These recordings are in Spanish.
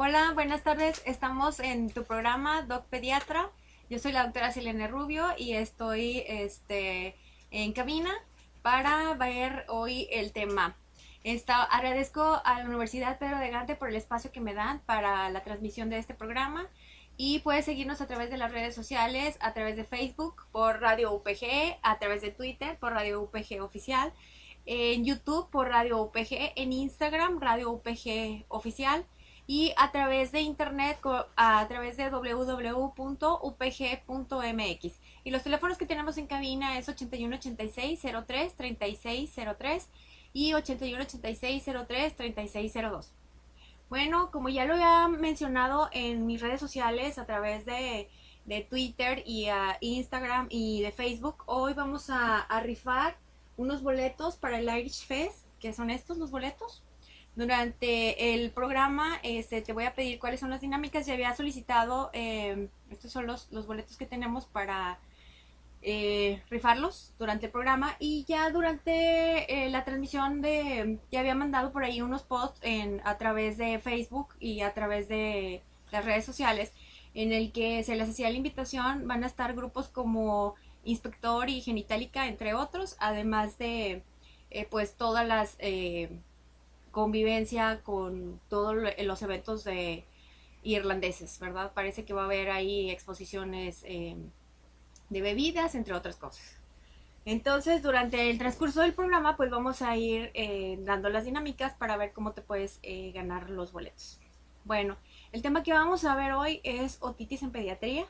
Hola, buenas tardes. Estamos en tu programa Doc Pediatra. Yo soy la doctora Selene Rubio y estoy en cabina para ver hoy el tema. Agradezco a la Universidad Pedro de Gante por el espacio que me dan para la transmisión de este programa y puedes seguirnos a través de las redes sociales, a través de Facebook por Radio UPG, a través de Twitter por Radio UPG Oficial, en YouTube por Radio UPG, en Instagram Radio UPG Oficial y a través de internet a través de www.upg.mx. Y los teléfonos que tenemos en cabina es 8186-03-3603 y 8186-03-3602. Bueno, como ya lo había mencionado en mis redes sociales a través de Twitter y Instagram y de Facebook, hoy vamos a rifar unos boletos para el Irish Fest, que son estos los boletos. Durante el programa te voy a pedir cuáles son las dinámicas. Ya había solicitado, estos son los boletos que tenemos para rifarlos durante el programa. Y ya durante la transmisión ya había mandado por ahí unos posts a través de Facebook y a través de las redes sociales en el que se les hacía la invitación. Van a estar grupos como Inspector y Genitalica, entre otros, además de pues todas las convivencia con todos los eventos de irlandeses, ¿verdad? Parece que va a haber ahí exposiciones de bebidas, entre otras cosas. Entonces, durante el transcurso del programa, pues vamos a ir dando las dinámicas para ver cómo te puedes ganar los boletos. Bueno, el tema que vamos a ver hoy es otitis en pediatría.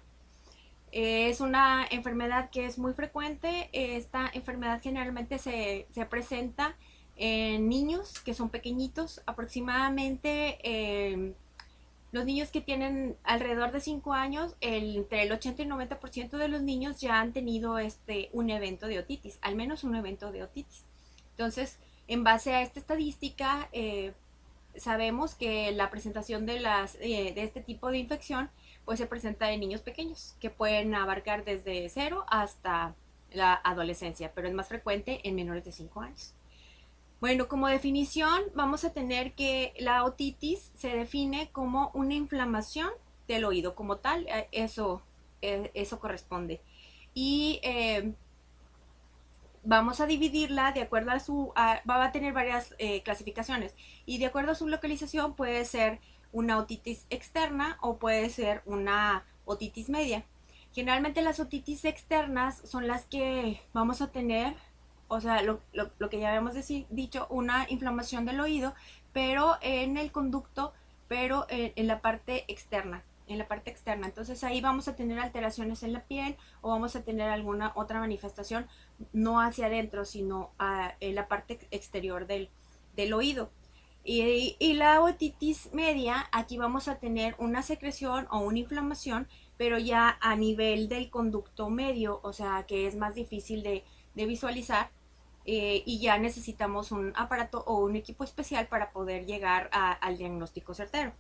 Es una enfermedad que es muy frecuente. Esta enfermedad generalmente se presenta en niños que son pequeñitos, aproximadamente los niños que tienen alrededor de 5 años, entre el 80 y 90% de los niños ya han tenido un evento de otitis, al menos un evento de otitis. Entonces, en base a esta estadística, sabemos que la presentación de este tipo de infección pues se presenta en niños pequeños, que pueden abarcar desde 0 hasta la adolescencia, pero es más frecuente en menores de 5 años. Bueno, como definición vamos a tener que la otitis se define como una inflamación del oído como tal, eso corresponde. Y vamos a dividirla de acuerdo va a tener varias clasificaciones y de acuerdo a su localización puede ser una otitis externa o puede ser una otitis media. Generalmente las otitis externas son las que vamos a tener, o sea, lo que ya habíamos dicho, una inflamación del oído, pero en el conducto, pero en la parte externa. En la parte externa. Entonces ahí vamos a tener alteraciones en la piel o vamos a tener alguna otra manifestación, no hacia adentro, sino en la parte exterior del oído. Y la otitis media, aquí vamos a tener una secreción o una inflamación, pero ya a nivel del conducto medio, o sea que es más difícil de visualizar, y ya necesitamos un aparato o un equipo especial para poder llegar al diagnóstico certero.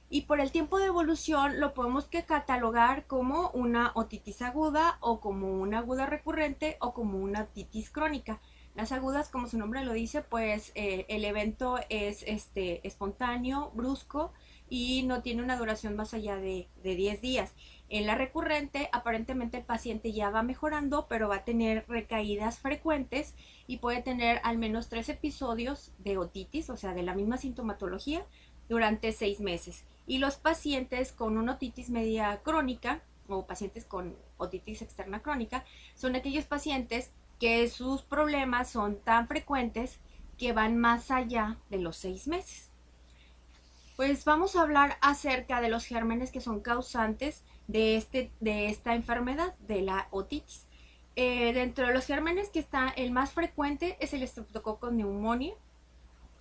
Y por el tiempo de evolución lo podemos catalogar como una otitis aguda o como una aguda recurrente o como una otitis crónica. Las agudas, como su nombre lo dice, pues el evento es espontáneo, brusco y no tiene una duración más allá de 10 días. En la recurrente, aparentemente el paciente ya va mejorando, pero va a tener recaídas frecuentes y puede tener al menos 3 episodios de otitis, o sea, de la misma sintomatología, durante 6 meses. Y los pacientes con una otitis media crónica o pacientes con otitis externa crónica son aquellos pacientes que sus problemas son tan frecuentes que van más allá de los 6 meses. Pues vamos a hablar acerca de los gérmenes que son causantes de esta enfermedad, de la otitis. Dentro de los gérmenes que está el más frecuente es el Streptococcus pneumoniae.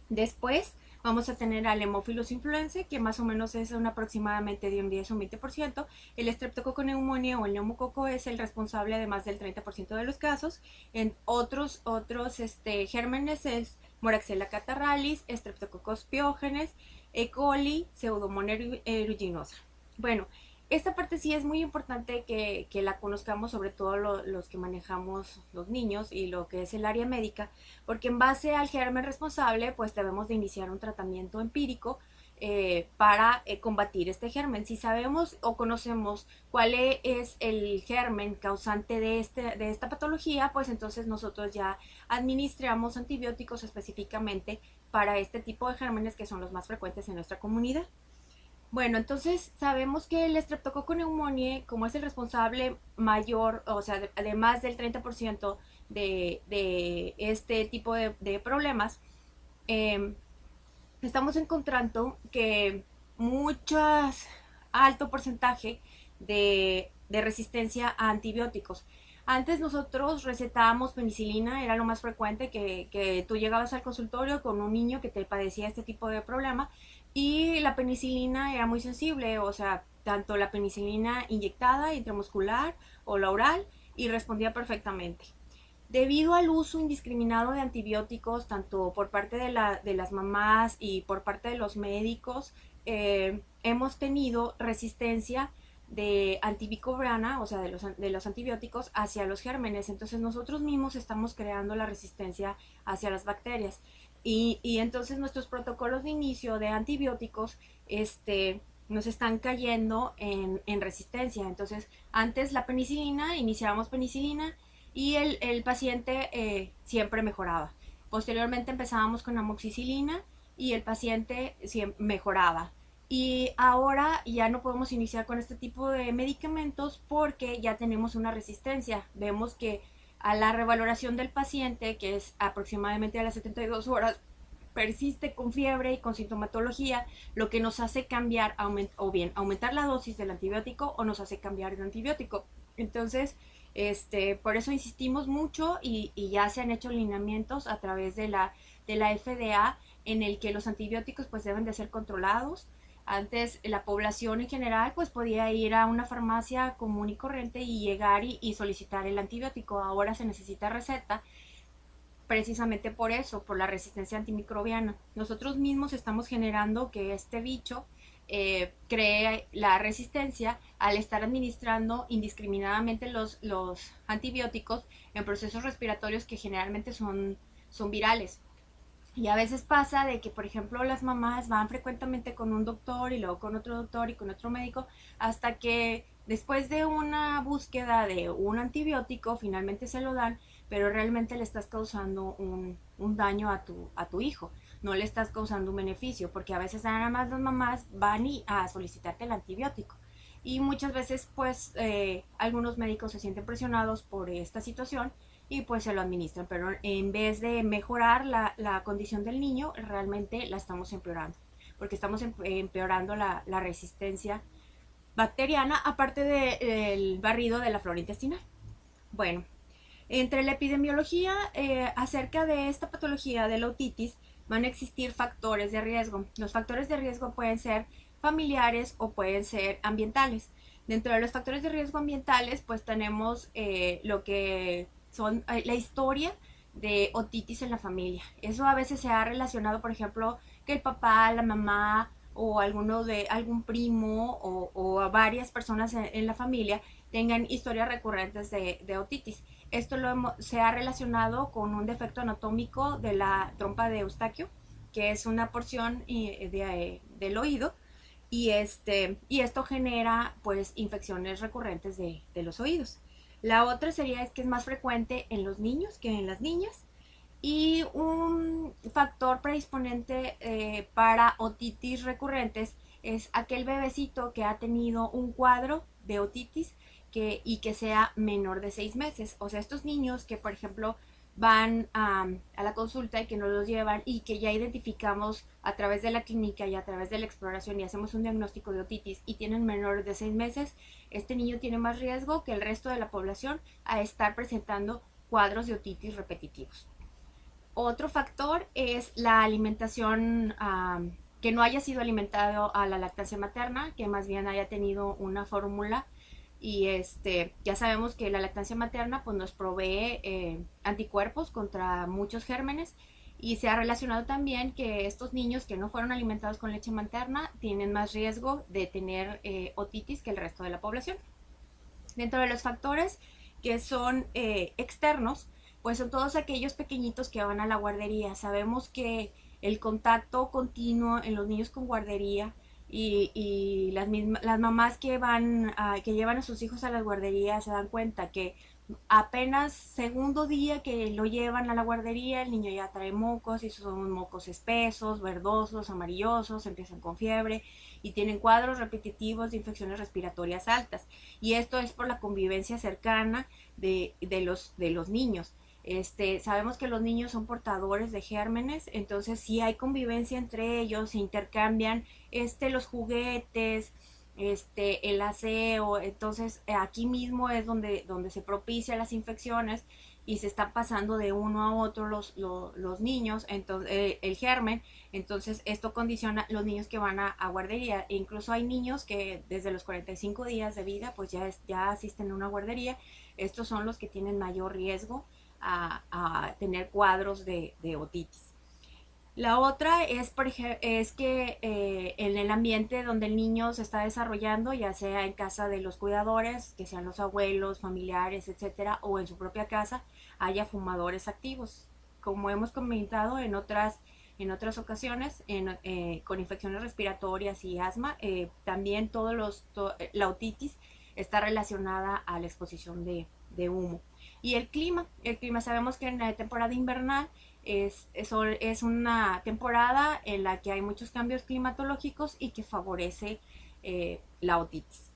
Después vamos a tener al Haemophilus influenzae, que más o menos es aproximadamente de un 10 o un 20%. El Streptococcus pneumoniae o el neumococo es el responsable de más del 30% de los casos. En otros gérmenes es Moraxella catarrhalis, Streptococcus pyogenes, E. coli, Pseudomonas aeruginosa. Bueno, esta parte sí es muy importante que la conozcamos, sobre todo los que manejamos los niños y lo que es el área médica, porque en base al germen responsable, pues debemos de iniciar un tratamiento empírico para combatir este germen. Si sabemos o conocemos cuál es el germen causante de esta patología, pues entonces nosotros ya administramos antibióticos específicamente para este tipo de gérmenes que son los más frecuentes en nuestra comunidad. Bueno, entonces sabemos que el Streptococcus pneumoniae, como es el responsable mayor, o sea, de más del 30% de este tipo de problemas, eh, estamos encontrando que muchas alto porcentaje de resistencia a antibióticos. Antes nosotros recetábamos penicilina, era lo más frecuente que tú llegabas al consultorio con un niño que te padecía este tipo de problema y la penicilina era muy sensible, o sea, tanto la penicilina inyectada, intramuscular o la oral, y respondía perfectamente. Debido al uso indiscriminado de antibióticos, tanto por parte de las mamás y por parte de los médicos, hemos tenido resistencia de antibicobrana, o sea, de los antibióticos hacia los gérmenes. Entonces nosotros mismos estamos creando la resistencia hacia las bacterias. Y entonces nuestros protocolos de inicio de antibióticos nos están cayendo en resistencia. Entonces, antes la penicilina, iniciábamos penicilina y el paciente siempre mejoraba. Posteriormente empezábamos con amoxicilina y el paciente mejoraba. Y ahora ya no podemos iniciar con este tipo de medicamentos porque ya tenemos una resistencia. Vemos que a la revaloración del paciente, que es aproximadamente a las 72 horas, persiste con fiebre y con sintomatología, lo que nos hace cambiar o bien aumentar la dosis del antibiótico o nos hace cambiar de antibiótico. Entonces, por eso insistimos mucho y ya se han hecho lineamientos a través de la FDA en el que los antibióticos pues deben de ser controlados. Antes la población en general pues podía ir a una farmacia común y corriente y llegar y solicitar el antibiótico. Ahora se necesita receta precisamente por eso, por la resistencia antimicrobiana. Nosotros mismos estamos generando que este bicho cree la resistencia al estar administrando indiscriminadamente los antibióticos en procesos respiratorios que generalmente son virales. Y a veces pasa de que, por ejemplo, las mamás van frecuentemente con un doctor y luego con otro doctor y con otro médico hasta que después de una búsqueda de un antibiótico finalmente se lo dan, pero realmente le estás causando un daño a tu hijo, no le estás causando un beneficio, porque a veces nada más las mamás van a solicitarte el antibiótico. Y muchas veces pues algunos médicos se sienten presionados por esta situación y pues se lo administran, pero en vez de mejorar la condición del niño, realmente la estamos empeorando, porque estamos empeorando la resistencia bacteriana, aparte del barrido de la flora intestinal. Bueno, entre la epidemiología acerca de esta patología de la otitis van a existir factores de riesgo. Los factores de riesgo pueden ser familiares o pueden ser ambientales. Dentro de los factores de riesgo ambientales, pues tenemos lo que son la historia de otitis en la familia. Eso a veces se ha relacionado, por ejemplo, que el papá, la mamá o algún primo o a varias personas en la familia tengan historias recurrentes de otitis. Esto se ha relacionado con un defecto anatómico de la trompa de Eustaquio, que es una porción del oído, y esto genera pues infecciones recurrentes de los oídos. La otra sería es que es más frecuente en los niños que en las niñas. Y un factor predisponente para otitis recurrentes es aquel bebecito que ha tenido un cuadro de otitis y que sea menor de 6 meses. O sea, estos niños que, por ejemplo, van a la consulta y que nos los llevan y que ya identificamos a través de la clínica y a través de la exploración y hacemos un diagnóstico de otitis y tienen menor de 6 meses, este niño tiene más riesgo que el resto de la población a estar presentando cuadros de otitis repetitivos. Otro factor es la alimentación, que no haya sido alimentado a la lactancia materna, que más bien haya tenido una fórmula. Y ya sabemos que la lactancia materna pues, nos provee anticuerpos contra muchos gérmenes, y se ha relacionado también que estos niños que no fueron alimentados con leche materna tienen más riesgo de tener otitis que el resto de la población. Dentro de los factores que son externos, pues son todos aquellos pequeñitos que van a la guardería. Sabemos que el contacto continuo en los niños con guardería y las mamás que que llevan a sus hijos a las guarderías se dan cuenta que apenas segundo día que lo llevan a la guardería, el niño ya trae mocos y son mocos espesos, verdosos, amarillosos, empiezan con fiebre y tienen cuadros repetitivos de infecciones respiratorias altas. Y esto es por la convivencia cercana de los niños. Sabemos que los niños son portadores de gérmenes, entonces si hay convivencia entre ellos, se intercambian los juguetes, el aseo, entonces aquí mismo es donde se propician las infecciones y se están pasando de uno a otro los niños, entonces, el germen, entonces esto condiciona los niños que van a guardería, e incluso hay niños que desde los 45 días de vida pues ya asisten a una guardería, estos son los que tienen mayor riesgo a tener cuadros de otitis. La otra es, por ejemplo, es que en el ambiente donde el niño se está desarrollando, ya sea en casa de los cuidadores, que sean los abuelos, familiares, etcétera, o en su propia casa, haya fumadores activos. Como hemos comentado en otras ocasiones, con infecciones respiratorias y asma, también la otitis está relacionada a la exposición de humo. Y el clima sabemos que en la temporada invernal es una temporada en la que hay muchos cambios climatológicos y que favorece la otitis.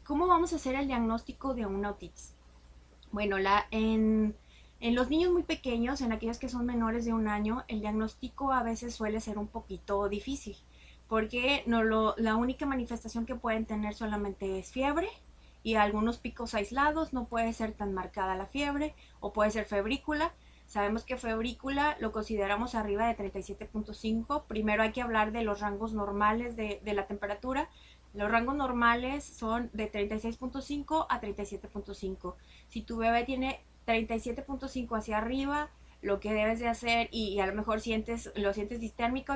¿Cómo vamos a hacer el diagnóstico de una otitis? Bueno, en los niños muy pequeños, en aquellos que son menores de un año, el diagnóstico a veces suele ser un poquito difícil, porque la única manifestación que pueden tener solamente es fiebre y algunos picos aislados, no puede ser tan marcada la fiebre o puede ser febrícula. Sabemos que febrícula lo consideramos arriba de 37.5. Primero hay que hablar de los rangos normales de la temperatura. Los rangos normales son de 36.5 a 37.5. Si tu bebé tiene 37.5 hacia arriba, lo que debes de hacer, y a lo mejor lo sientes distérmico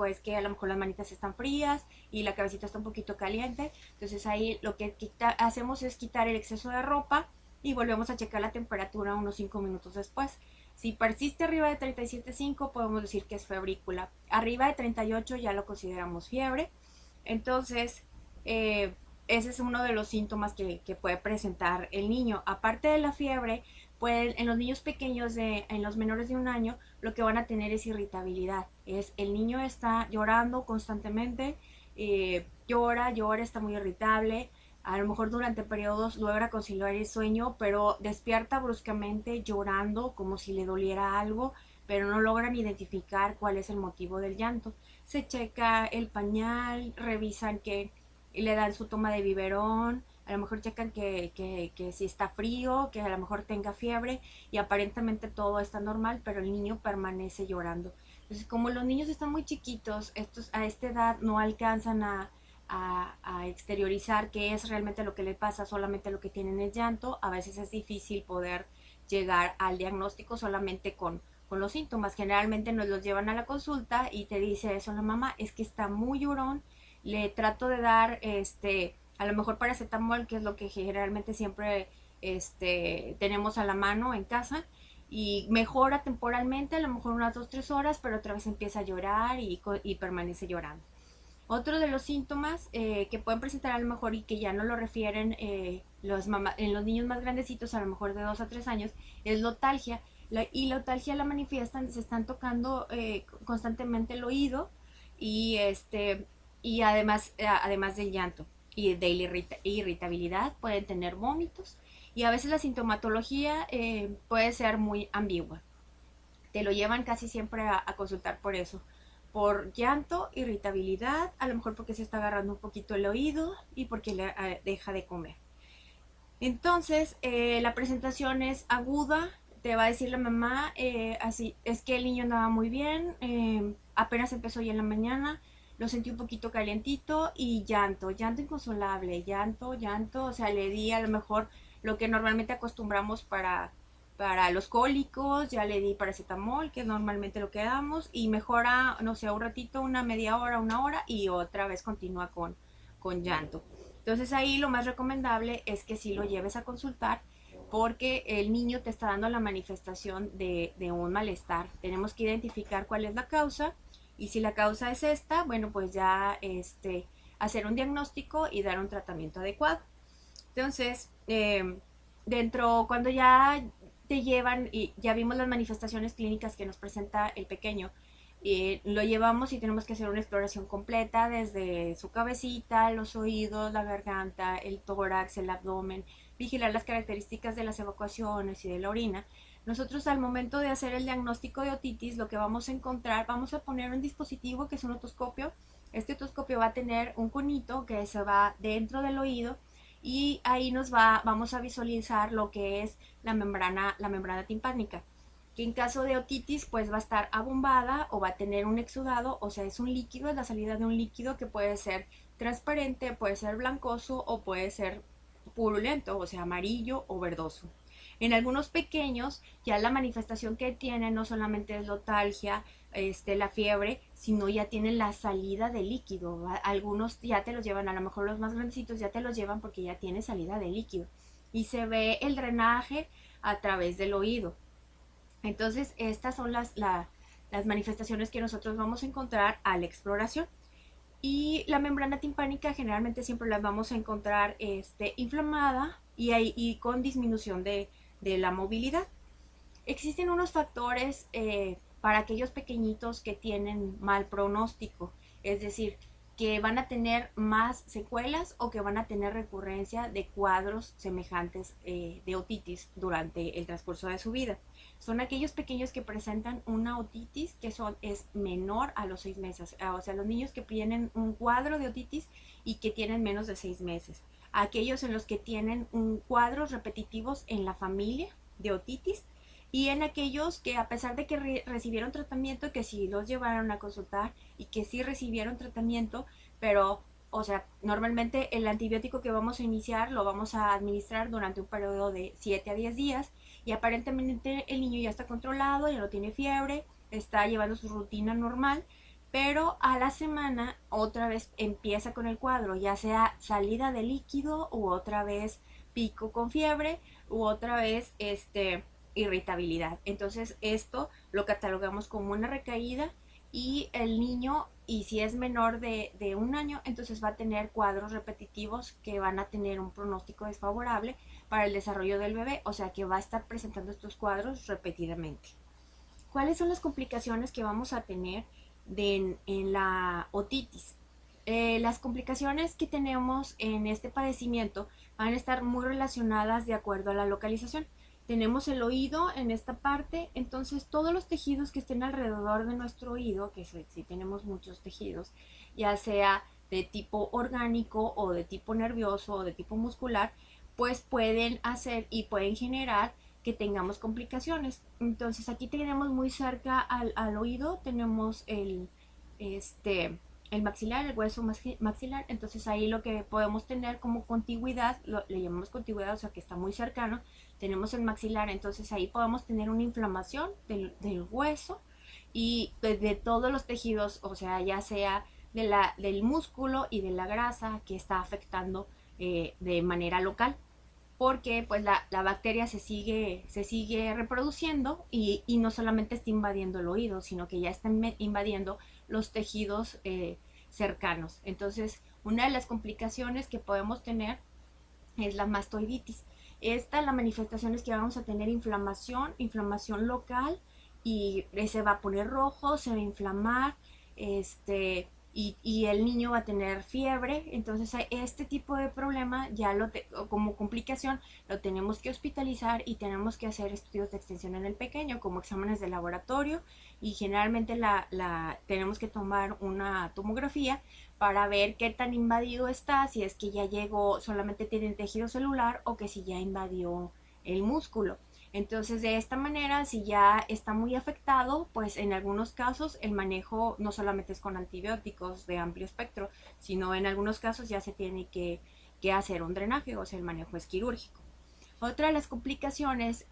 es que a lo mejor las manitas están frías y la cabecita está un poquito caliente, entonces ahí lo que hacemos es quitar el exceso de ropa y volvemos a checar la temperatura unos 5 minutos después. Si persiste arriba de 37.5 podemos decir que es febrícula, arriba de 38 ya lo consideramos fiebre, entonces ese es uno de los síntomas que puede presentar el niño. Aparte de la fiebre, en los niños pequeños, en los menores de un año, lo que van a tener es irritabilidad. El niño está llorando constantemente, llora, está muy irritable. A lo mejor durante periodos logra conciliar el sueño, pero despierta bruscamente llorando como si le doliera algo, pero no logran identificar cuál es el motivo del llanto. Se checa el pañal, revisan que le dan su toma de biberón, a lo mejor checan que si está frío, que a lo mejor tenga fiebre y aparentemente todo está normal, pero el niño permanece llorando. Entonces, como los niños están muy chiquitos, estos a esta edad no alcanzan a exteriorizar qué es realmente lo que le pasa, solamente lo que tienen es llanto, a veces es difícil poder llegar al diagnóstico solamente con los síntomas. Generalmente nos los llevan a la consulta y te dice eso la mamá, es que está muy llorón, le trato de dar a lo mejor paracetamol, que es lo que generalmente siempre tenemos a la mano en casa, y mejora temporalmente, a lo mejor unas 2 o 3 horas, pero otra vez empieza a llorar y permanece llorando. Otro de los síntomas que pueden presentar a lo mejor y que ya no lo refieren en los niños más grandecitos, a lo mejor de 2 a 3 años, es lotalgia. Y la otalgia la manifiestan, se están tocando constantemente el oído y, y además del llanto y de irritabilidad, pueden tener vómitos y a veces la sintomatología puede ser muy ambigua. Te lo llevan casi siempre a consultar por eso, por llanto, irritabilidad, a lo mejor porque se está agarrando un poquito el oído y porque deja de comer. Entonces, la presentación es aguda, te va a decir la mamá, así, es que el niño andaba muy bien, apenas empezó ya en la mañana, lo sentí un poquito calientito y llanto inconsolable, llanto, o sea, le di a lo mejor lo que normalmente acostumbramos para los cólicos, ya le di paracetamol, que es normalmente lo que damos, y mejora, no sé, un ratito, una media hora, 1 hora, y otra vez continúa con llanto. Entonces ahí lo más recomendable es que sí lo lleves a consultar porque el niño te está dando la manifestación de un malestar. Tenemos que identificar cuál es la causa y si la causa es esta, bueno, pues ya hacer un diagnóstico y dar un tratamiento adecuado. Entonces, cuando ya te llevan y ya vimos las manifestaciones clínicas que nos presenta el pequeño, lo llevamos y tenemos que hacer una exploración completa desde su cabecita, los oídos, la garganta, el tórax, el abdomen, vigilar las características de las evacuaciones y de la orina. Nosotros al momento de hacer el diagnóstico de otitis, lo que vamos a encontrar, vamos a poner un dispositivo que es un otoscopio. Este otoscopio va a tener un conito que se va dentro del oído y ahí vamos a visualizar lo que es la membrana timpánica, que en caso de otitis pues va a estar abombada o va a tener un exudado, o sea, es un líquido, es la salida de un líquido que puede ser transparente, puede ser blancoso o puede ser purulento, o sea, amarillo o verdoso. En algunos pequeños ya la manifestación que tienen no solamente es lotalgia, la fiebre, sino ya tienen la salida de líquido. Algunos ya te los llevan, a lo mejor los más grandecitos ya te los llevan porque ya tiene salida de líquido. Y se ve el drenaje a través del oído. Entonces, estas son las manifestaciones que nosotros vamos a encontrar a la exploración. Y la membrana timpánica generalmente siempre la vamos a encontrar inflamada y con disminución de la movilidad. Existen unos factores para aquellos pequeñitos que tienen mal pronóstico, es decir, que van a tener más secuelas o que van a tener recurrencia de cuadros semejantes de otitis durante el transcurso de su vida. Son aquellos pequeños que presentan una otitis que es menor a los 6 meses, o sea, los niños que tienen un cuadro de otitis y que tienen menos de 6 meses. Aquellos en los que tienen cuadros repetitivos en la familia de otitis, y en aquellos que a pesar de que recibieron tratamiento, que sí los llevaron a consultar y que sí recibieron tratamiento, pero, o sea, normalmente el antibiótico que vamos a iniciar lo vamos a administrar durante un periodo de 7 a 10 días y aparentemente el niño ya está controlado, ya no tiene fiebre, está llevando su rutina normal, pero a la semana otra vez empieza con el cuadro, ya sea salida de líquido u otra vez pico con fiebre u otra vez irritabilidad. Entonces esto lo catalogamos como una recaída y el niño, y si es menor de 1 año, entonces va a tener cuadros repetitivos que van a tener un pronóstico desfavorable para el desarrollo del bebé, o sea que va a estar presentando estos cuadros repetidamente. ¿Cuáles son las complicaciones que vamos a tener en la otitis? Las complicaciones que tenemos en este padecimiento van a estar muy relacionadas de acuerdo a la localización. Tenemos el oído en esta parte, entonces todos los tejidos que estén alrededor de nuestro oído, que si tenemos muchos tejidos, ya sea de tipo orgánico o de tipo nervioso o de tipo muscular, pues pueden hacer y pueden generar que tengamos complicaciones. Entonces aquí tenemos muy cerca al oído, tenemos el maxilar, el hueso maxilar, entonces ahí lo que podemos tener como contigüidad, le llamamos contigüidad, o sea que está muy cercano, tenemos el maxilar, entonces ahí podemos tener una inflamación del hueso y de todos los tejidos, o sea, ya sea del músculo y de la grasa que está afectando de manera local, porque pues la bacteria se sigue reproduciendo y no solamente está invadiendo el oído, sino que ya está invadiendo los tejidos cercanos. Entonces, una de las complicaciones que podemos tener es la mastoiditis. La manifestación es que vamos a tener inflamación local y se va a poner rojo, se va a inflamar, y el niño va a tener fiebre. Entonces este tipo de problema ya como complicación lo tenemos que hospitalizar y tenemos que hacer estudios de extensión en el pequeño como exámenes de laboratorio y generalmente tenemos que tomar una tomografía para ver qué tan invadido está, si es que ya llegó, solamente tiene tejido celular o que si ya invadió el músculo. Entonces, de esta manera, si ya está muy afectado, pues en algunos casos el manejo no solamente es con antibióticos de amplio espectro, sino en algunos casos ya se tiene que hacer un drenaje, o sea, el manejo es quirúrgico. Otra de las complicaciones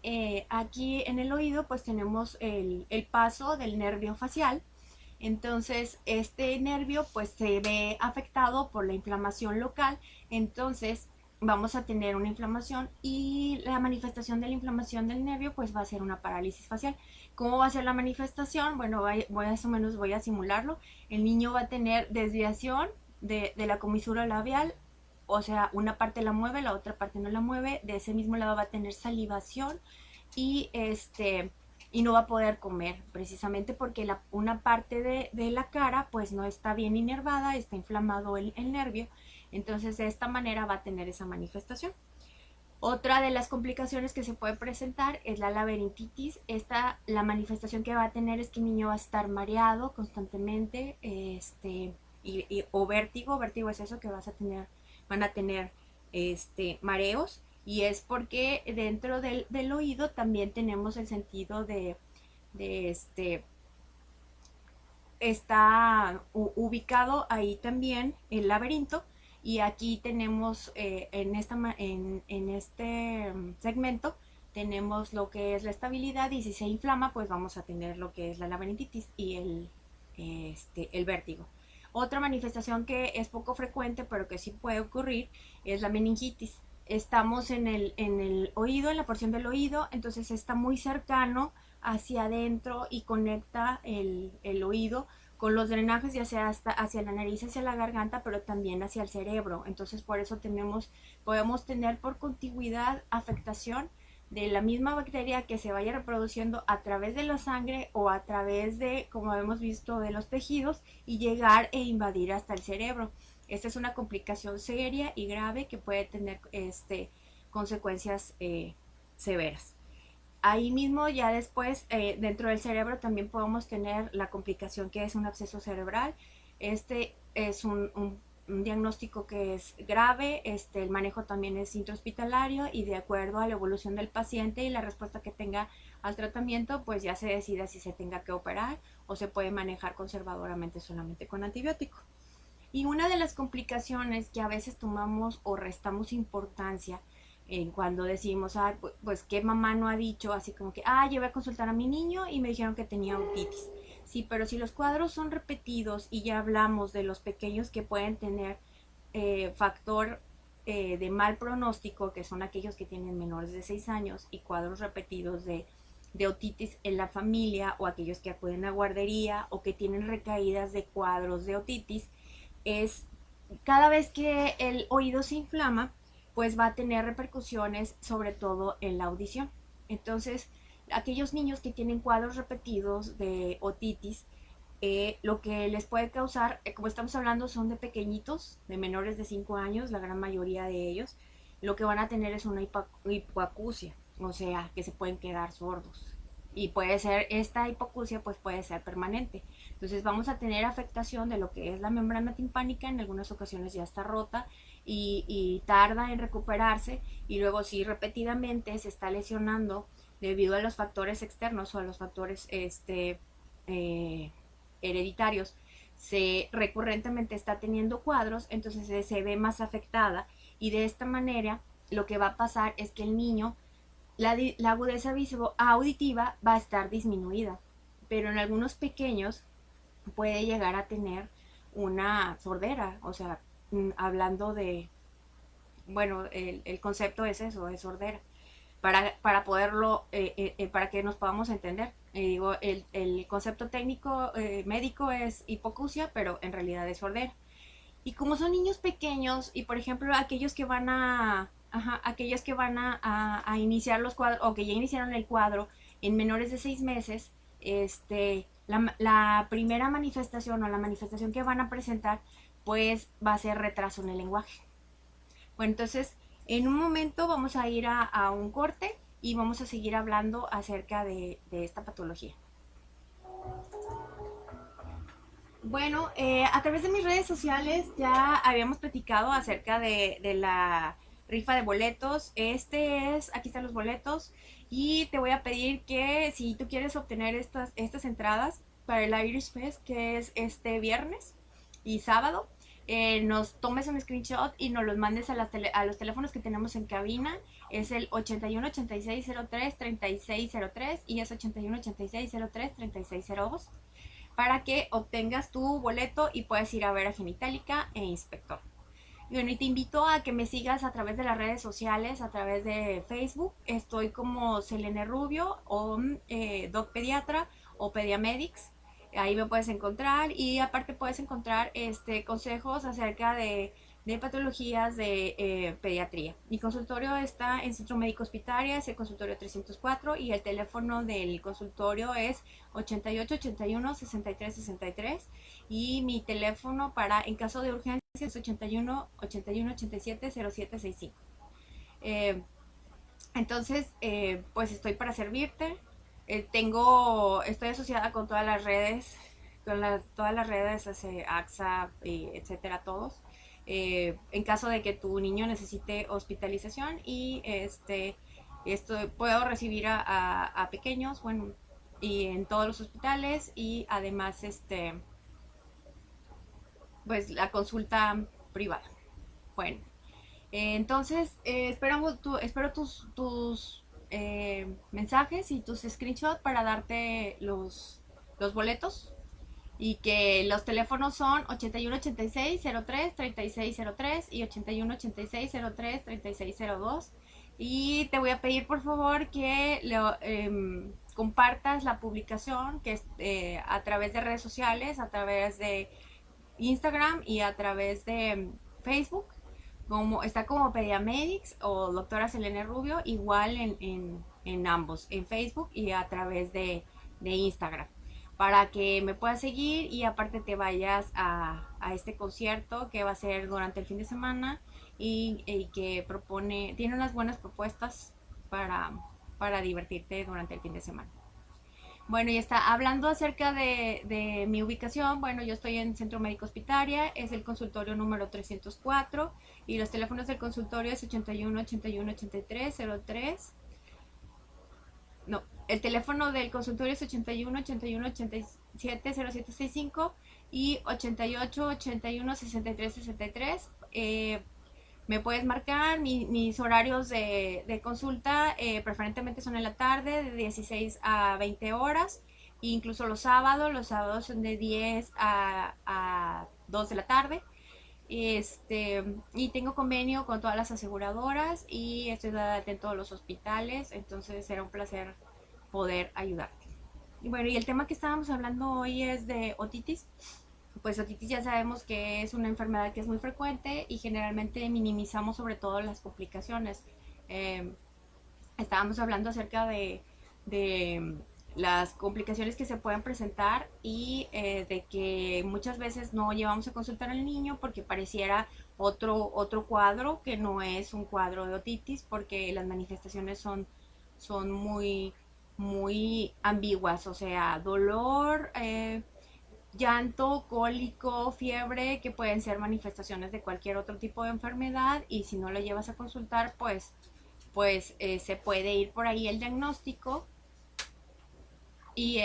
aquí en el oído, pues tenemos el paso del nervio facial. Entonces, este nervio pues se ve afectado por la inflamación local. Entonces, vamos a tener una inflamación y la manifestación de la inflamación del nervio pues va a ser una parálisis facial. ¿Cómo va a ser la manifestación? Bueno, más o menos voy a simularlo. El niño va a tener desviación de la comisura labial, o sea, una parte la mueve, la otra parte no la mueve. De ese mismo lado va a tener salivación y y no va a poder comer, precisamente porque una parte de la cara pues no está bien inervada, está inflamado el nervio, entonces de esta manera va a tener esa manifestación. Otra de las complicaciones que se puede presentar es la laberintitis. La manifestación que va a tener es que el niño va a estar mareado constantemente, o vértigo. Vértigo es eso que van a tener mareos, y es porque dentro del oído también tenemos el sentido de está ubicado ahí también el laberinto, y aquí tenemos en este segmento tenemos lo que es la estabilidad, y si se inflama pues vamos a tener lo que es la laberintitis y el vértigo. Otra manifestación que es poco frecuente pero que sí puede ocurrir es la meningitis. Estamos en el oído, en la porción del oído, entonces está muy cercano hacia adentro y conecta el oído con los drenajes, ya sea hacia la nariz, hacia la garganta, pero también hacia el cerebro. Entonces por eso podemos tener por contigüidad afectación de la misma bacteria que se vaya reproduciendo a través de la sangre o a través de, como hemos visto, de los tejidos, y llegar e invadir hasta el cerebro. Esta es una complicación seria y grave que puede tener consecuencias severas. Ahí mismo ya después dentro del cerebro también podemos tener la complicación que es un absceso cerebral. Este es un diagnóstico que es grave. El manejo también es intrahospitalario, y de acuerdo a la evolución del paciente y la respuesta que tenga al tratamiento pues ya se decide si se tenga que operar o se puede manejar conservadoramente solamente con antibiótico. Y una de las complicaciones que a veces tomamos o restamos importancia cuando decimos, pues qué mamá no ha dicho, así como que, llevé a consultar a mi niño y me dijeron que tenía otitis. Sí, pero si los cuadros son repetidos, y ya hablamos de los pequeños que pueden tener factor de mal pronóstico, que son aquellos que tienen menores de 6 años, y cuadros repetidos de otitis en la familia, o aquellos que acuden a guardería o que tienen recaídas de cuadros de otitis, es cada vez que el oído se inflama, pues va a tener repercusiones sobre todo en la audición. Entonces, aquellos niños que tienen cuadros repetidos de otitis, lo que les puede causar, como estamos hablando, son de pequeñitos, de menores de 5 años, la gran mayoría de ellos, lo que van a tener es una hipoacusia, o sea, que se pueden quedar sordos. Y puede ser, esta hipoacusia pues puede ser permanente. Entonces vamos a tener afectación de lo que es la membrana timpánica, en algunas ocasiones ya está rota y tarda en recuperarse, y luego si repetidamente se está lesionando debido a los factores externos o a los factores hereditarios, se recurrentemente está teniendo cuadros, entonces se ve más afectada, y de esta manera lo que va a pasar es que el niño, la agudeza auditiva va a estar disminuida, pero en algunos pequeños puede llegar a tener una sordera, o sea, hablando de, bueno, el concepto es eso, es sordera, para poderlo, para que nos podamos entender. Digo, el concepto técnico médico es hipoacusia, pero en realidad es sordera. Y como son niños pequeños, y por ejemplo aquellos que van aquellos que van a iniciar los cuadros, o que ya iniciaron el cuadro en menores de 6 meses, la primera manifestación, o la manifestación que van a presentar, pues va a ser retraso en el lenguaje. Bueno, entonces en un momento vamos a ir a un corte y vamos a seguir hablando acerca de esta patología. Bueno, a través de mis redes sociales ya habíamos platicado acerca de la rifa de boletos. Aquí están los boletos, y te voy a pedir que si tú quieres obtener estas entradas para el Irish Fest, que es este viernes y sábado, nos tomes un screenshot y nos los mandes a los teléfonos que tenemos en cabina. Es el 81 86 03 36 03 y es 81 86 03 36 02, para que obtengas tu boleto y puedas ir a ver a Genitalica e Inspector. Bueno, y te invito a que me sigas a través de las redes sociales, a través de Facebook. Estoy como Selene Rubio o Doc Pediatra o Pediamedics. Ahí me puedes encontrar y aparte puedes encontrar consejos acerca de patologías de pediatría. Mi consultorio está en Centro Médico Hospitaria, es el consultorio 304 y el teléfono del consultorio es 88 81 63 63 y mi teléfono para en caso de urgencia es 81 81 87 0765. Eh, pues estoy para servirte. Estoy asociada con todas las redes, todas las redes, AXA, etcétera, todos. En caso de que tu niño necesite hospitalización y esto puedo recibir a pequeños, bueno, y en todos los hospitales y además pues la consulta privada. Bueno, entonces espero tus mensajes y tus screenshots para darte los boletos y que los teléfonos son 81 86 03 36 03 y 81 86 03 36 02 y te voy a pedir por favor que compartas la publicación que es a través de redes sociales, a través de Instagram y a través de Facebook. Está como Pediamedics o Doctora Selene Rubio, igual en ambos, en Facebook y a través de Instagram, para que me puedas seguir y aparte te vayas a este concierto que va a ser durante el fin de semana y que tiene unas buenas propuestas para divertirte durante el fin de semana. Bueno, y está hablando acerca de mi ubicación. Bueno, yo estoy en Centro Médico Hospitaria, es el consultorio número 304 y los teléfonos del consultorio es 81 81 83 03. No, el teléfono del consultorio es 81 81 87 0765 y 88 81 63 63. Me puedes marcar mis horarios de consulta, preferentemente son en la tarde, de 16 a 20 horas, e incluso los sábados son de 10 a 2 de la tarde. Y tengo convenio con todas las aseguradoras y estoy dada en todos los hospitales, entonces será un placer poder ayudarte. Y bueno, y el tema que estábamos hablando hoy es de otitis. Pues otitis ya sabemos que es una enfermedad que es muy frecuente y generalmente minimizamos sobre todo las complicaciones. Eh, Estábamos hablando acerca de las complicaciones que se pueden presentar y de que muchas veces no llevamos a consultar al niño porque pareciera otro cuadro que no es un cuadro de otitis porque las manifestaciones son muy ambiguas, o sea, dolor, llanto, cólico, fiebre, que pueden ser manifestaciones de cualquier otro tipo de enfermedad y si no lo llevas a consultar, pues se puede ir por ahí el diagnóstico y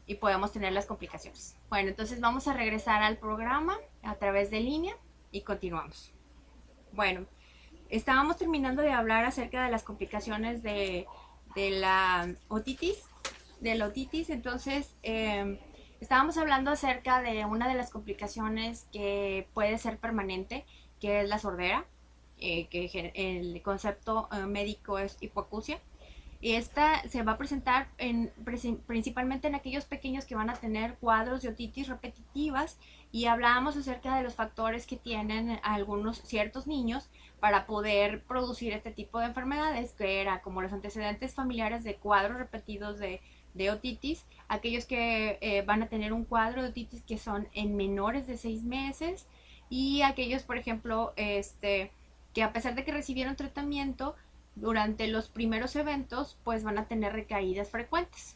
y podemos tener las complicaciones. Bueno, entonces vamos a regresar al programa a través de línea y continuamos. Bueno, estábamos terminando de hablar acerca de las complicaciones de la otitis, entonces estábamos hablando acerca de una de las complicaciones que puede ser permanente, que es la sordera, que el concepto médico es hipoacusia. Y esta se va a presentar principalmente en aquellos pequeños que van a tener cuadros de otitis repetitivas y hablábamos acerca de los factores que tienen algunos ciertos niños para poder producir este tipo de enfermedades, que era como los antecedentes familiares de cuadros repetidos de otitis, aquellos que van a tener un cuadro de otitis que son en menores de 6 meses y aquellos, por ejemplo, que a pesar de que recibieron tratamiento, durante los primeros eventos pues van a tener recaídas frecuentes.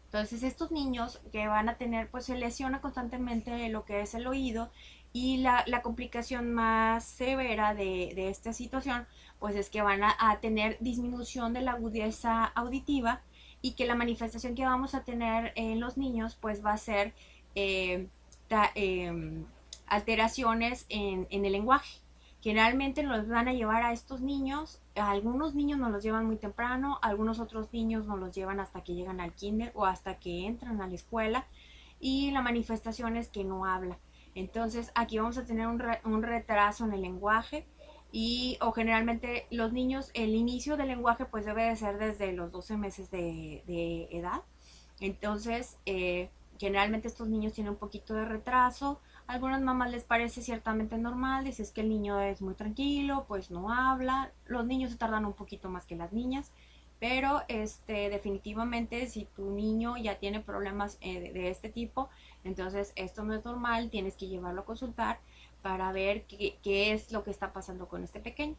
Entonces estos niños que van a tener pues se lesiona constantemente lo que es el oído y la complicación más severa de esta situación pues es que van a tener disminución de la agudeza auditiva y que la manifestación que vamos a tener en los niños pues va a ser alteraciones en el lenguaje. Generalmente nos van a llevar a estos niños, algunos niños nos los llevan muy temprano, algunos otros niños nos los llevan hasta que llegan al kinder o hasta que entran a la escuela y la manifestación es que no habla. Entonces aquí vamos a tener un retraso en el lenguaje o generalmente los niños, el inicio del lenguaje pues debe de ser desde los 12 meses de edad. Entonces, generalmente estos niños tienen un poquito de retraso. A algunas mamás les parece ciertamente normal, dices que el niño es muy tranquilo, pues no habla. Los niños se tardan un poquito más que las niñas, pero definitivamente si tu niño ya tiene problemas de este tipo, entonces esto no es normal, tienes que llevarlo a consultar para ver qué es lo que está pasando con este pequeño.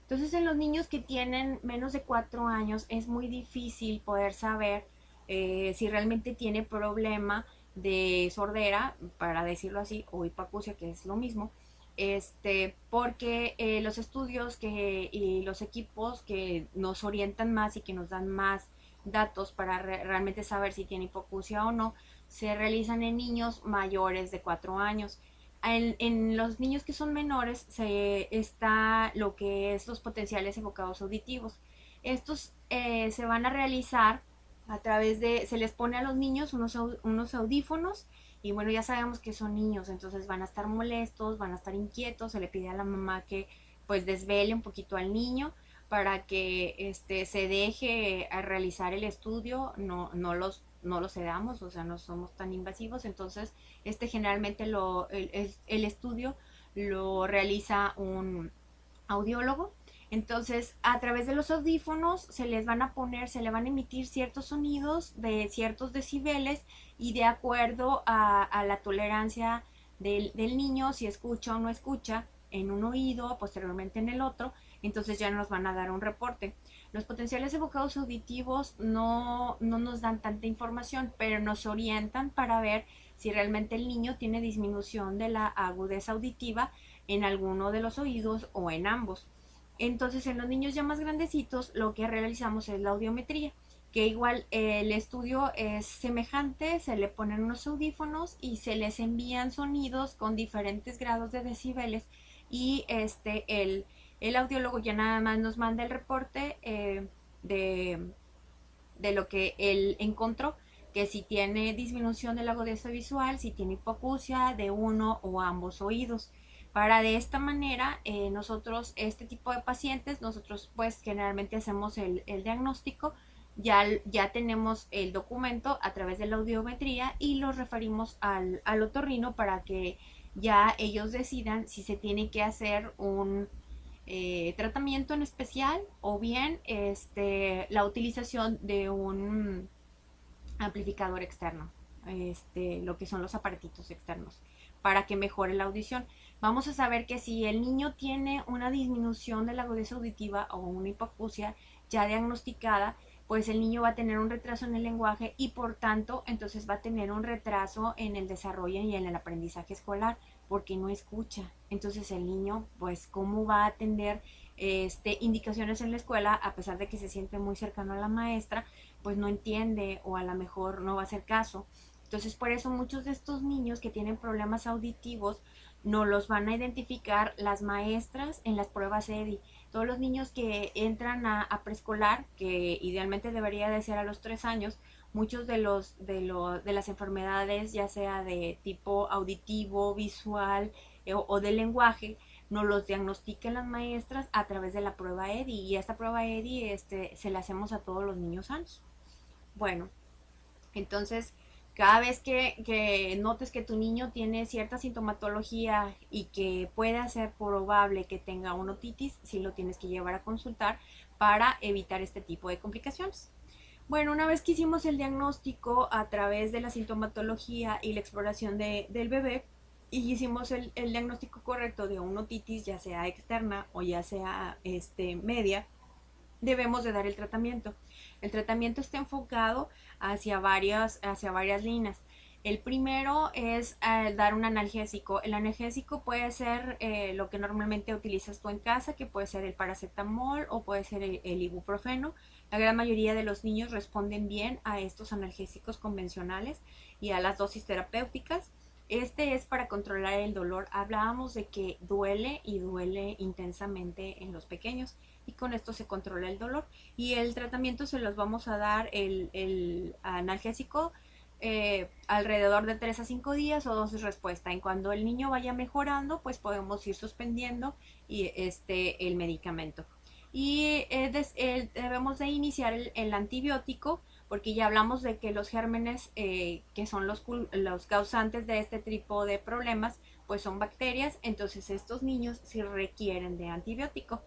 Entonces en los niños que tienen menos de 4 años es muy difícil poder saber si realmente tiene problema de sordera, para decirlo así, o hipacusia, que es lo mismo, porque los estudios y los equipos que nos orientan más y que nos dan más datos para realmente saber si tiene hipoacusia o no, se realizan en niños mayores de 4 años. En los niños que son menores está lo que es los potenciales enfocados auditivos. Estos se van a realizar a través se les pone a los niños unos audífonos y bueno, ya sabemos que son niños, entonces van a estar molestos, van a estar inquietos, se le pide a la mamá que pues desvele un poquito al niño para que se deje a realizar el estudio, no los sedamos, o sea, no somos tan invasivos, entonces generalmente el estudio lo realiza un audiólogo. Entonces, a través de los audífonos se le van a emitir ciertos sonidos de ciertos decibeles y de acuerdo a la tolerancia del niño, si escucha o no escucha en un oído, posteriormente en el otro, entonces ya nos van a dar un reporte. Los potenciales evocados auditivos no nos dan tanta información, pero nos orientan para ver si realmente el niño tiene disminución de la agudeza auditiva en alguno de los oídos o en ambos. Entonces, en los niños ya más grandecitos, lo que realizamos es la audiometría, que igual el estudio es semejante, se le ponen unos audífonos y se les envían sonidos con diferentes grados de decibeles y el audiólogo ya nada más nos manda el reporte de, de lo que él encontró, que si tiene disminución de la agudeza visual, si tiene hipoacusia de uno o ambos oídos. Para de esta manera, nosotros, este tipo de pacientes, nosotros pues generalmente hacemos el diagnóstico, ya tenemos el documento a través de la audiometría y los referimos al otorrino para que ya ellos decidan si se tiene que hacer un tratamiento en especial o bien la utilización de un amplificador externo, lo que son los aparatitos externos, para que mejore la audición. Vamos a saber que si el niño tiene una disminución de la agudeza auditiva o una hipoacusia ya diagnosticada, pues el niño va a tener un retraso en el lenguaje y por tanto entonces va a tener un retraso en el desarrollo y en el aprendizaje escolar porque no escucha. Entonces el niño pues cómo va a atender indicaciones en la escuela a pesar de que se siente muy cercano a la maestra, pues no entiende o a lo mejor no va a hacer caso. Entonces por eso muchos de estos niños que tienen problemas auditivos no los van a identificar las maestras en las pruebas EDI. Todos los niños que entran a preescolar, que idealmente debería de ser a los 3 años, muchos de las enfermedades, ya sea de tipo auditivo, visual o de lenguaje, nos los diagnostican las maestras a través de la prueba EDI y esta prueba EDI se la hacemos a todos los niños sanos. Bueno, entonces cada vez que notes que tu niño tiene cierta sintomatología y que pueda ser probable que tenga una otitis, sí lo tienes que llevar a consultar para evitar este tipo de complicaciones. Bueno, una vez que hicimos el diagnóstico a través de la sintomatología y la exploración del bebé, y hicimos el diagnóstico correcto de una otitis, ya sea externa o ya sea media, debemos de dar el tratamiento. El tratamiento está enfocado hacia varias líneas. El primero es dar un analgésico. El analgésico puede ser lo que normalmente utilizas tú en casa, que puede ser el paracetamol o puede ser el ibuprofeno. La gran mayoría de los niños responden bien a estos analgésicos convencionales y a las dosis terapéuticas. Este es para controlar el dolor. Hablábamos de que duele y duele intensamente en los pequeños y con esto se controla el dolor. Y el tratamiento se los vamos a dar el analgésico alrededor de 3 a 5 días o dosis respuesta. En cuando el niño vaya mejorando, pues podemos ir suspendiendo el medicamento. Y debemos de iniciar el antibiótico porque ya hablamos de que los gérmenes que son los causantes de este tipo de problemas pues son bacterias, entonces estos niños sí requieren de antibiótico.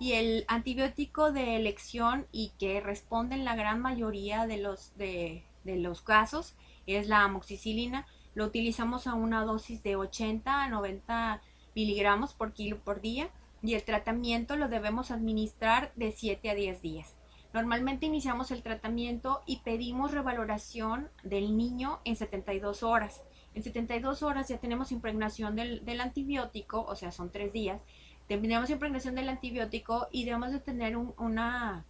Y el antibiótico de elección y que responde en la gran mayoría de los casos es la amoxicilina. Lo utilizamos a una dosis de 80 a 90 miligramos por kilo por día y el tratamiento lo debemos administrar de 7 a 10 días. Normalmente iniciamos el tratamiento y pedimos revaloración del niño en 72 horas. En 72 horas ya tenemos impregnación del antibiótico, o sea, son 3 días. Terminamos impregnación del antibiótico y debemos de tener una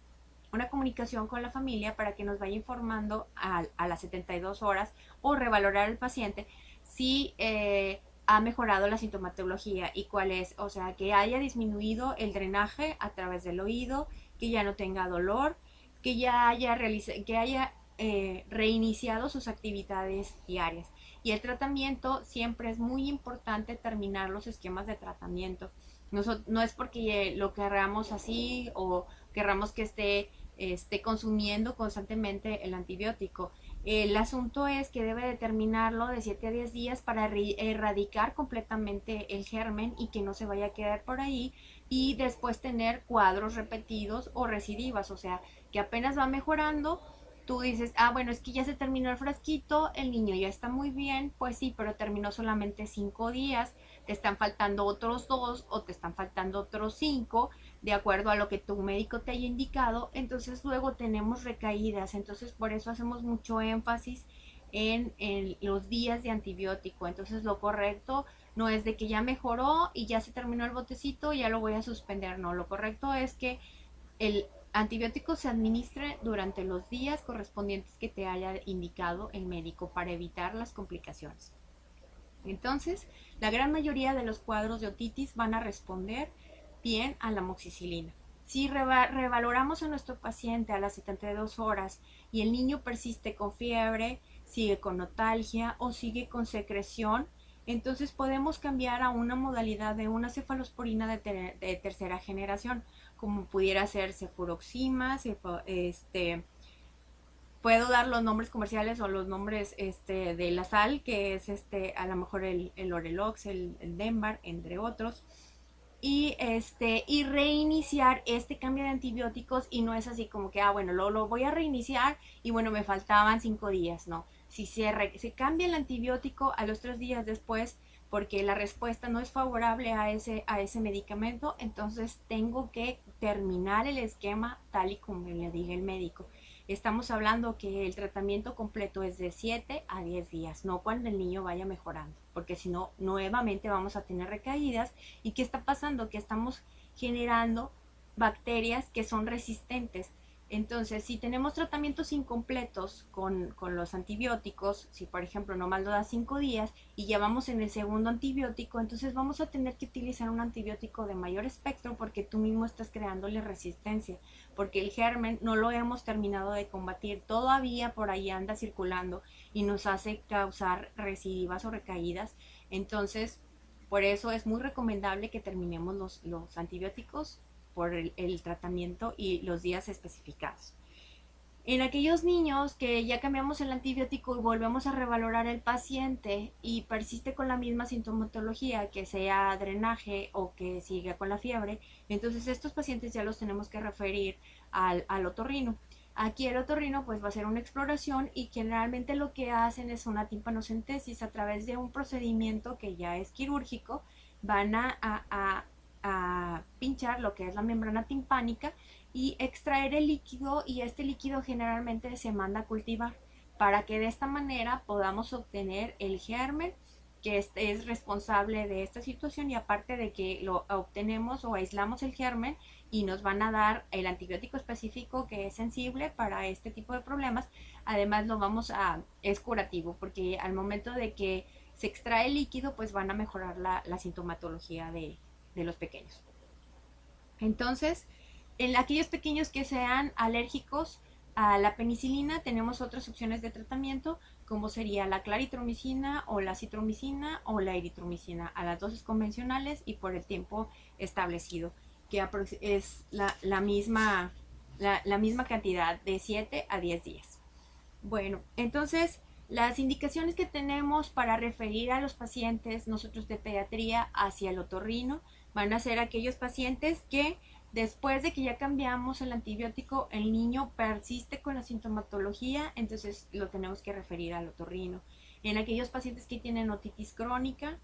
comunicación con la familia para que nos vaya informando a las 72 horas o revalorar al paciente si ha mejorado la sintomatología y cuál es, o sea, que haya disminuido el drenaje a través del oído, que ya no tenga dolor, que ya haya, reiniciado sus actividades diarias. Y el tratamiento siempre es muy importante terminar los esquemas de tratamiento. No es porque lo querramos así o querramos que esté consumiendo constantemente el antibiótico. El asunto es que debe determinarlo de 7 a 10 días para erradicar completamente el germen y que no se vaya a quedar por ahí y después tener cuadros repetidos o recidivas, o sea, que apenas va mejorando, tú dices, ah, bueno, es que ya se terminó el frasquito, el niño ya está muy bien, pues sí, pero terminó solamente 5 días, te están faltando otros 2 o te están faltando otros 5 de acuerdo a lo que tu médico te haya indicado, entonces luego tenemos recaídas, entonces por eso hacemos mucho énfasis en los días de antibiótico, entonces lo correcto no es de que ya mejoró y ya se terminó el botecito, ya lo voy a suspender, no, lo correcto es que el antibiótico se administre durante los días correspondientes que te haya indicado el médico para evitar las complicaciones. Entonces, la gran mayoría de los cuadros de otitis van a responder bien a la amoxicilina. Si revaloramos a nuestro paciente a las 72 horas y el niño persiste con fiebre, sigue con notalgia o sigue con secreción, entonces podemos cambiar a una modalidad de una cefalosporina de tercera generación, como pudiera ser cefuroxima, puedo dar los nombres comerciales o los nombres de la sal, que es a lo mejor el Orelox, el Denbar, entre otros. Y reiniciar este cambio de antibióticos y no es así como que, bueno, lo voy a reiniciar y bueno, me faltaban 5 días, no. Si se cambia el antibiótico a los 3 días después porque la respuesta no es favorable a ese medicamento, entonces tengo que terminar el esquema tal y como le diga el médico. Estamos hablando que el tratamiento completo es de 7 a 10 días, no cuando el niño vaya mejorando, porque si no, nuevamente vamos a tener recaídas. ¿Y qué está pasando? Que estamos generando bacterias que son resistentes. Entonces, si tenemos tratamientos incompletos con los antibióticos, si por ejemplo nomás lo da 5 días y ya vamos en el segundo antibiótico, entonces vamos a tener que utilizar un antibiótico de mayor espectro porque tú mismo estás creándole resistencia, porque el germen no lo hemos terminado de combatir, todavía por ahí anda circulando y nos hace causar recidivas o recaídas. Entonces, por eso es muy recomendable que terminemos los antibióticos por el tratamiento y los días especificados. En aquellos niños que ya cambiamos el antibiótico y volvemos a revalorar el paciente y persiste con la misma sintomatología, que sea drenaje o que siga con la fiebre, entonces estos pacientes ya los tenemos que referir al otorrino. Aquí el otorrino pues va a hacer una exploración y generalmente lo que hacen es una timpanocentesis a través de un procedimiento que ya es quirúrgico. Van a pinchar lo que es la membrana timpánica y extraer el líquido, y este líquido generalmente se manda a cultivar para que de esta manera podamos obtener el germen que es responsable de esta situación, y aparte de que lo obtenemos o aislamos el germen y nos van a dar el antibiótico específico que es sensible para este tipo de problemas, además es curativo porque al momento de que se extrae el líquido pues van a mejorar la sintomatología de los pequeños. Entonces, en aquellos pequeños que sean alérgicos a la penicilina tenemos otras opciones de tratamiento como sería la claritromicina o la citromicina o la eritromicina, a las dosis convencionales y por el tiempo establecido, que es la misma cantidad de 7 a 10 días. Bueno, entonces las indicaciones que tenemos para referir a los pacientes nosotros de pediatría hacia el otorrino van a ser aquellos pacientes que después de que ya cambiamos el antibiótico, el niño persiste con la sintomatología, entonces lo tenemos que referir al otorrino. En aquellos pacientes que tienen otitis crónica,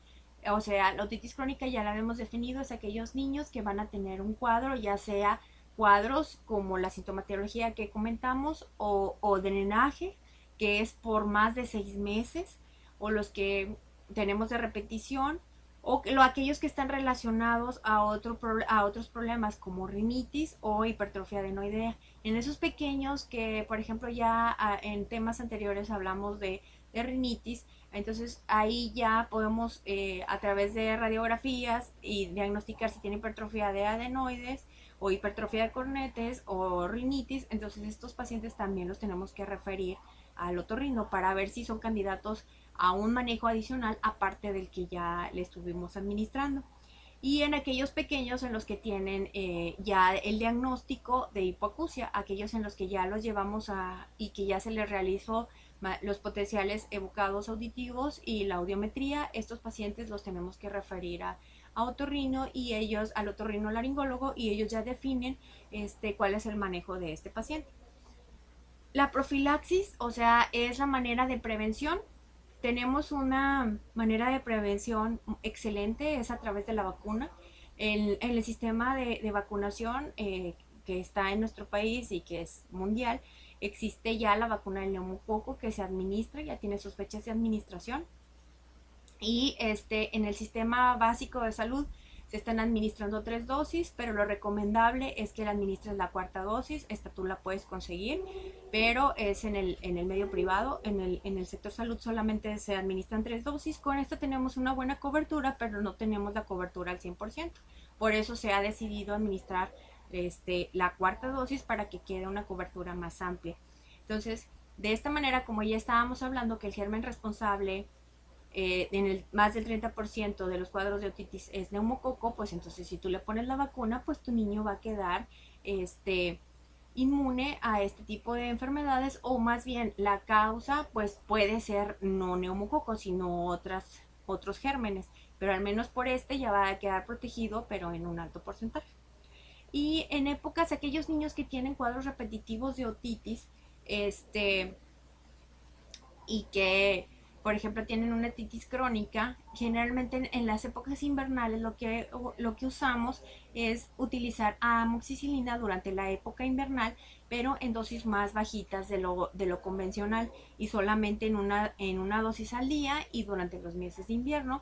o sea, la otitis crónica ya la hemos definido, es aquellos niños que van a tener un cuadro, ya sea cuadros como la sintomatología que comentamos o drenaje, que es por más de 6 meses, o los que tenemos de repetición, o aquellos que están relacionados a otros problemas como rinitis o hipertrofia adenoidea. En esos pequeños que, por ejemplo, ya en temas anteriores hablamos de rinitis, entonces ahí ya podemos a través de radiografías y diagnosticar si tiene hipertrofia de adenoides o hipertrofia de cornetes o rinitis. Entonces estos pacientes también los tenemos que referir al otorrino para ver si son candidatos a un manejo adicional aparte del que ya le estuvimos administrando. Y en aquellos pequeños en los que tienen ya el diagnóstico de hipoacusia, aquellos en los que ya los llevamos y que ya se les realizó los potenciales evocados auditivos y la audiometría, estos pacientes los tenemos que referir a otorrino y ellos al otorrino laringólogo y ellos ya definen cuál es el manejo de este paciente. La profilaxis, o sea, es la manera de prevención. Tenemos una manera de prevención excelente, es a través de la vacuna. En el sistema de vacunación que está en nuestro país y que es mundial, existe ya la vacuna del neumococo que se administra, ya tiene sus fechas de administración. Y en el sistema básico de salud se están administrando 3 dosis, pero lo recomendable es que la administres la cuarta dosis. Esta tú la puedes conseguir, pero es en el medio privado. En el sector salud solamente se administran 3 dosis. Con esto tenemos una buena cobertura, pero no tenemos la cobertura al 100%. Por eso se ha decidido administrar la cuarta dosis para que quede una cobertura más amplia. Entonces, de esta manera, como ya estábamos hablando que el germen responsable en el más del 30% de los cuadros de otitis es neumococo, pues entonces si tú le pones la vacuna, pues tu niño va a quedar inmune a este tipo de enfermedades, o más bien la causa pues puede ser no neumococo, sino otros gérmenes, pero al menos por ya va a quedar protegido, pero en un alto porcentaje. Y en épocas, aquellos niños que tienen cuadros repetitivos de otitis, y que por ejemplo tienen una otitis crónica, generalmente en las épocas invernales lo que usamos es utilizar amoxicilina durante la época invernal, pero en dosis más bajitas de lo convencional y solamente en una dosis al día y durante los meses de invierno,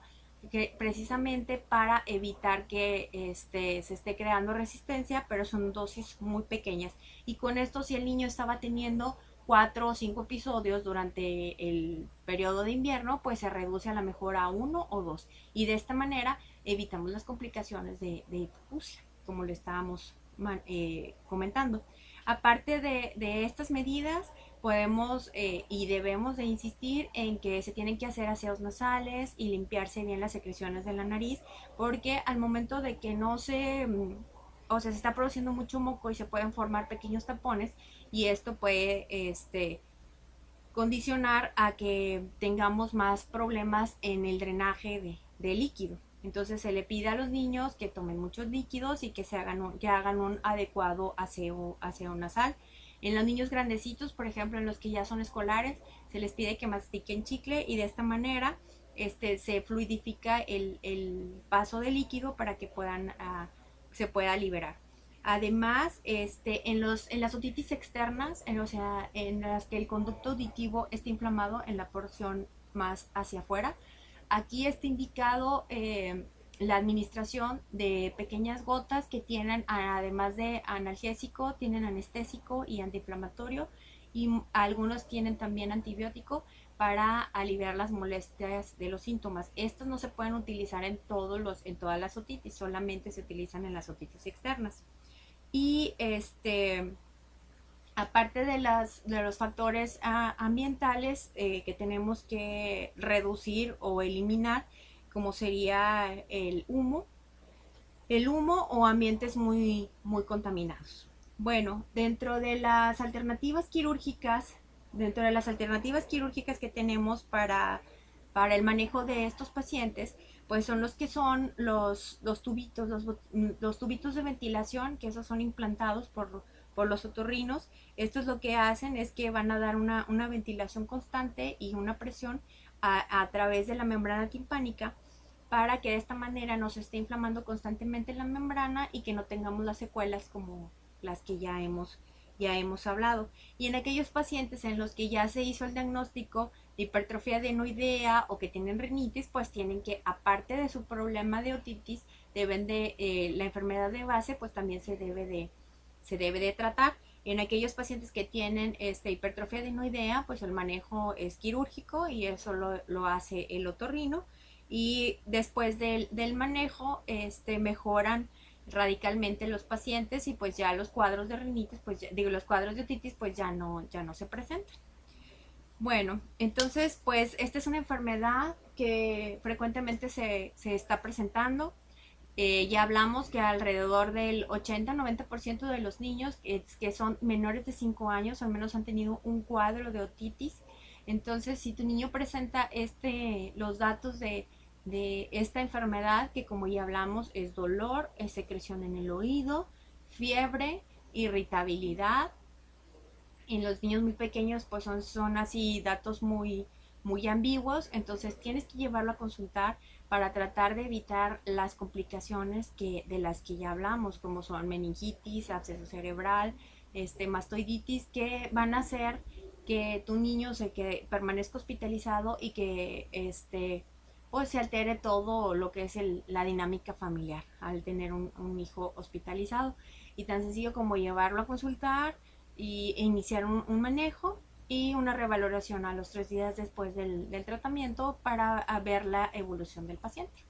que precisamente para evitar que se esté creando resistencia, pero son dosis muy pequeñas. Y con esto, si el niño estaba teniendo 4 o 5 episodios durante el periodo de invierno, pues se reduce a lo mejor a 1 o 2. Y de esta manera evitamos las complicaciones de hipoacusia, como le estábamos comentando. Aparte de estas medidas, podemos y debemos de insistir en que se tienen que hacer aseos nasales y limpiarse bien las secreciones de la nariz, porque al momento de que no o sea, se está produciendo mucho moco y se pueden formar pequeños tapones, y esto puede condicionar a que tengamos más problemas en el drenaje de líquido. Entonces se le pide a los niños que tomen muchos líquidos y que hagan un adecuado aseo nasal. En los niños grandecitos, por ejemplo, en los que ya son escolares, se les pide que mastiquen chicle y de esta manera se fluidifica el paso de líquido para que se pueda liberar. Además, en las otitis externas, o sea, en las que el conducto auditivo está inflamado en la porción más hacia afuera, aquí está indicado la administración de pequeñas gotas que tienen, además de analgésico, tienen anestésico y antiinflamatorio, y algunos tienen también antibiótico para aliviar las molestias de los síntomas. Estos no se pueden utilizar en todas las otitis, solamente se utilizan en las otitis externas. Y aparte de los factores ambientales que tenemos que reducir o eliminar, como sería el humo o ambientes muy contaminados. Bueno, dentro de las alternativas quirúrgicas que tenemos para el manejo de estos pacientes, pues son los que son los tubitos, los tubitos de ventilación, que esos son implantados por los otorrinos. Esto es lo que hacen, es que van a dar una ventilación constante y una presión a través de la membrana timpánica, para que de esta manera no se esté inflamando constantemente la membrana y que no tengamos las secuelas como las que ya hemos hablado. Y en aquellos pacientes en los que ya se hizo el diagnóstico de hipertrofia adenoidea o que tienen rinitis, pues tienen que, aparte de su problema de otitis, deben de, la enfermedad de base, pues también se debe de tratar. En aquellos pacientes que tienen hipertrofia adenoidea, pues el manejo es quirúrgico y eso lo hace el otorrino. Y después del manejo mejoran radicalmente los pacientes y pues ya los cuadros de rinitis, pues los cuadros de otitis pues ya no se presentan. Bueno, entonces pues esta es una enfermedad que frecuentemente se está presentando. Ya hablamos que alrededor del 80-90% de los niños que son menores de 5 años al menos han tenido un cuadro de otitis. Entonces, si tu niño presenta los datos de esta enfermedad, que como ya hablamos es dolor, es secreción en el oído, fiebre, irritabilidad, en los niños muy pequeños pues son así datos muy ambiguos, entonces tienes que llevarlo a consultar para tratar de evitar las complicaciones de las que ya hablamos, como son meningitis, absceso cerebral, mastoiditis, que van a hacer que tu niño que permanezca hospitalizado y que pues se altere todo lo que es la dinámica familiar al tener un hijo hospitalizado. Y tan sencillo como llevarlo a consultar e iniciar un manejo y una revaloración a los 3 días después del tratamiento para ver la evolución del paciente.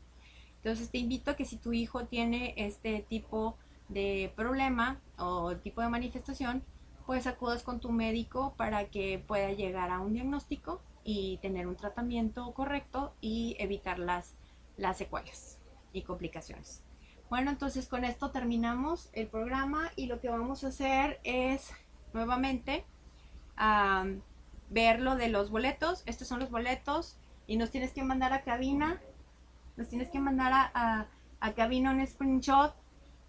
Entonces te invito a que si tu hijo tiene este tipo de problema o tipo de manifestación, pues acudas con tu médico para que pueda llegar a un diagnóstico y tener un tratamiento correcto y evitar las secuelas y complicaciones. Bueno, entonces con esto terminamos el programa y lo que vamos a hacer es nuevamente ver lo de los boletos. Estos son los boletos y nos tienes que mandar a cabina, nos tienes que mandar a cabina un screenshot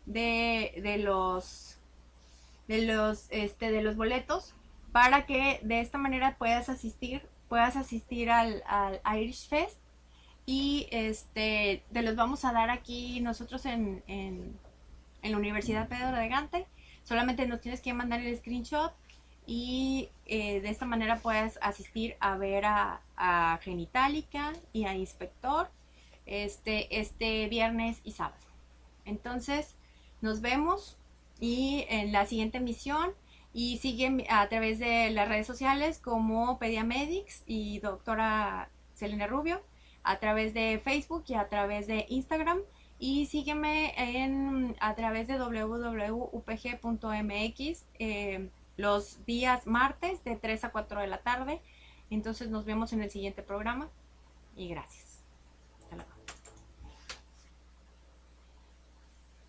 de los boletos, para que de esta manera puedas asistir al Irish Fest. Y te los vamos a dar aquí nosotros en la Universidad Pedro de Gante. Solamente nos tienes que mandar el screenshot y de esta manera puedes asistir a ver a Genitalica y a Inspector este viernes y sábado. Entonces nos vemos y en la siguiente emisión, y siguen a través de las redes sociales como Pediamedics y doctora Selena Rubio, a través de Facebook y a través de Instagram, y sígueme a través de www.upg.mx los días martes de 3 a 4 de la tarde. Entonces nos vemos en el siguiente programa y gracias.